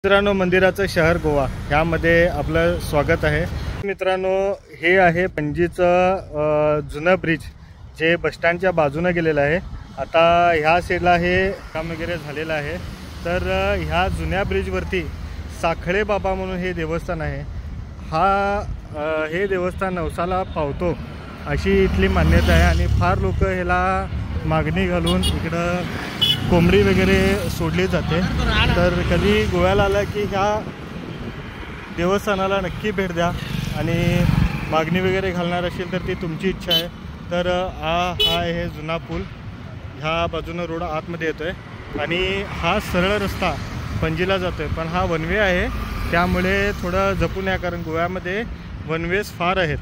मित्रांनो, मंदिराचं शहर गोवा ह्यामध्ये आपलं स्वागत आहे। मित्रांनो, हे आहे पणजीचं जुनं ब्रिज जे बस स्टँडच्या बाजूने गेलेलं आहे। आता ह्या साईडला हे काम वगैरे झालेलं आहे। तर ह्या जुन्या ब्रिजवरती साखळे बाबा म्हणून हे देवस्थान आहे। हे देवस्थान नवसाला पावतो अशी इथली मान्यता आहे आणि फार लोक ह्याला मागणी घालून इकडं कोंबडी वगैरे सोडली जाते। तर कधी गोव्याला आला की ह्या देवस्थानाला नक्की भेट द्या आणि मागणी वगैरे घालणार असेल तर ती तुमची इच्छा आहे। तर हा आहे जुना पूल, ह्या बाजूनं रोड आतमध्ये येतोय आणि हा सरळ रस्ता पणजीला जातोय, पण हा वन वे आहे त्यामुळे थोडं जपून या, कारण गोव्यामध्ये वन वेज फार आहेत।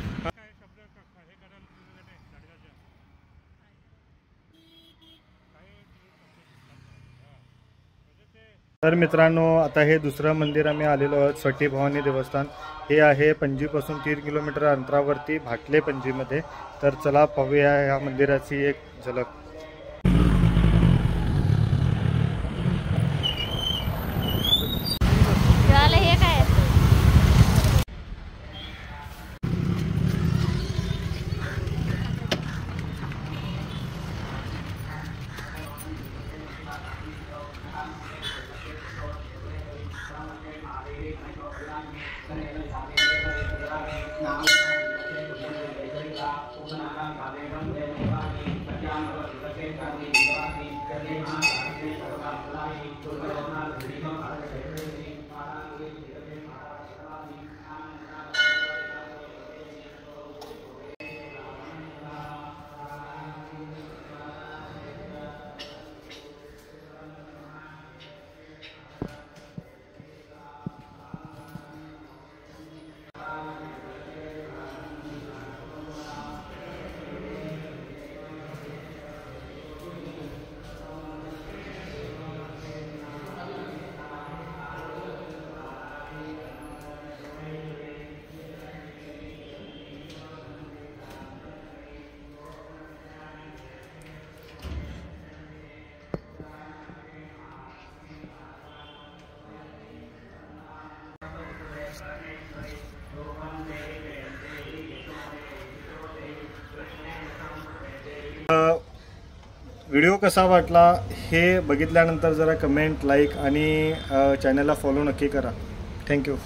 तर मित्रांनो, आता हे दुसरं मंदिर आम्ही आलेलो आहोत, सटी भवानी देवस्थान। हे आहे पणजीपासून 3 किलोमीटर अंतरावरती भाटले पणजीमध्ये। तर चला पाहूया ह्या मंदिराची एक झलक। व्हिडिओ कसा वाटला हे बघितल्यानंतर जरा कमेंट, लाईक आणि चॅनलला फॉलो नक्की करा। थँक्यू।